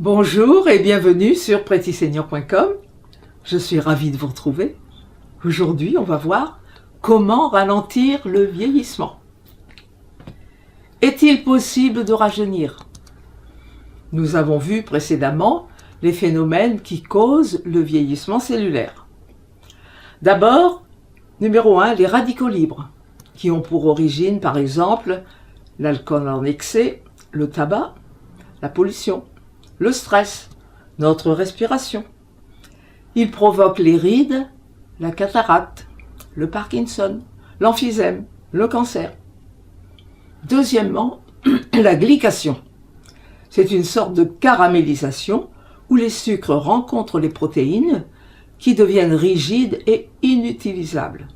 Bonjour et bienvenue sur prettysenior.com. Je suis ravie de vous retrouver. Aujourd'hui, on va voir comment ralentir le vieillissement. Est-il possible de rajeunir? Nous avons vu précédemment les phénomènes qui causent le vieillissement cellulaire. D'abord, numéro 1, les radicaux libres, qui ont pour origine, par exemple, l'alcool en excès, le tabac, la pollution, le stress, notre respiration. Ils provoquent les rides, la cataracte, le Parkinson, l'emphysème, le cancer. Deuxièmement, la glycation. C'est une sorte de caramélisation où les sucres rencontrent les protéines qui deviennent rigides et inutilisables.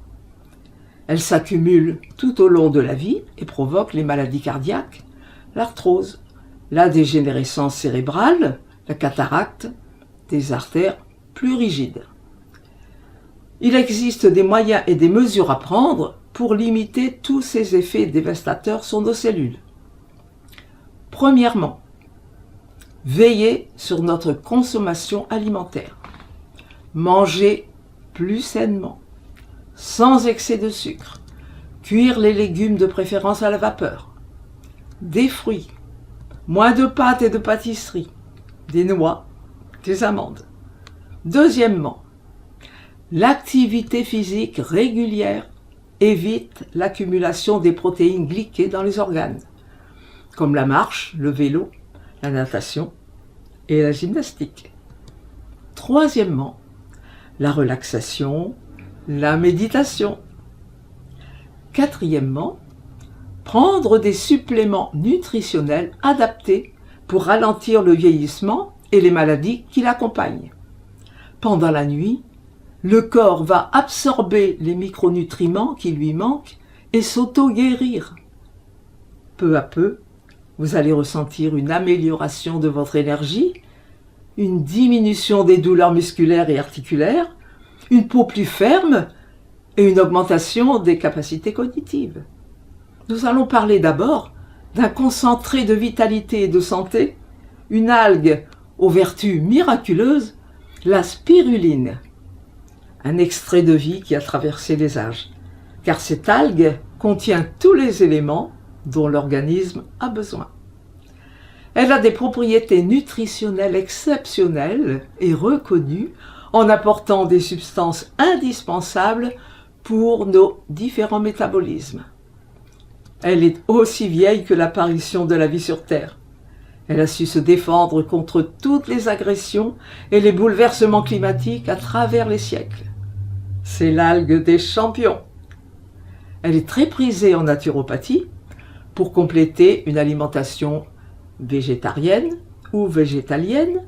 Elles s'accumulent tout au long de la vie et provoquent les maladies cardiaques, l'arthrose, la dégénérescence cérébrale, la cataracte, des artères plus rigides. Il existe des moyens et des mesures à prendre pour limiter tous ces effets dévastateurs sur nos cellules. Premièrement, veillez sur notre consommation alimentaire. Mangez plus sainement, sans excès de sucre. Cuire les légumes de préférence à la vapeur. Des fruits. Moins de pâtes et de pâtisseries, des noix, des amandes. Deuxièmement, l'activité physique régulière évite l'accumulation des protéines glyquées dans les organes, comme la marche, le vélo, la natation et la gymnastique. Troisièmement, la relaxation, la méditation. Quatrièmement, prendre des suppléments nutritionnels adaptés pour ralentir le vieillissement et les maladies qui l'accompagnent. Pendant la nuit, le corps va absorber les micronutriments qui lui manquent et s'auto-guérir. Peu à peu, vous allez ressentir une amélioration de votre énergie, une diminution des douleurs musculaires et articulaires, une peau plus ferme et une augmentation des capacités cognitives. Nous allons parler d'abord d'un concentré de vitalité et de santé, une algue aux vertus miraculeuses, la spiruline. Un extrait de vie qui a traversé les âges, car cette algue contient tous les éléments dont l'organisme a besoin. Elle a des propriétés nutritionnelles exceptionnelles et reconnues en apportant des substances indispensables pour nos différents métabolismes. Elle est aussi vieille que l'apparition de la vie sur Terre. Elle a su se défendre contre toutes les agressions et les bouleversements climatiques à travers les siècles. C'est l'algue des champions. Elle est très prisée en naturopathie pour compléter une alimentation végétarienne ou végétalienne,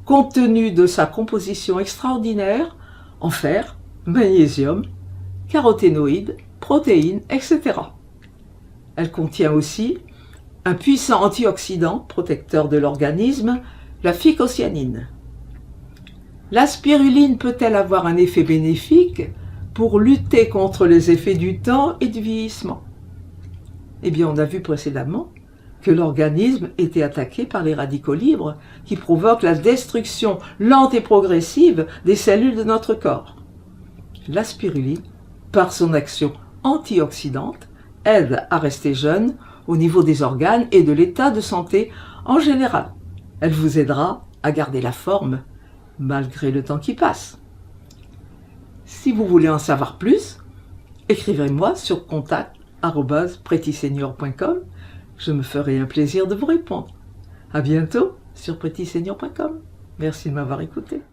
compte tenu de sa composition extraordinaire en fer, magnésium, caroténoïdes, protéines, etc. Elle contient aussi un puissant antioxydant protecteur de l'organisme, la phycocyanine. La spiruline peut-elle avoir un effet bénéfique pour lutter contre les effets du temps et du vieillissement? Eh bien, on a vu précédemment que l'organisme était attaqué par les radicaux libres qui provoquent la destruction lente et progressive des cellules de notre corps. La spiruline, par son action antioxydante, aide à rester jeune au niveau des organes et de l'état de santé en général. Elle vous aidera à garder la forme malgré le temps qui passe. Si vous voulez en savoir plus, écrivez-moi sur contact@prettysenior.com. Je me ferai un plaisir de vous répondre. À bientôt sur prettysenior.com. Merci de m'avoir écouté.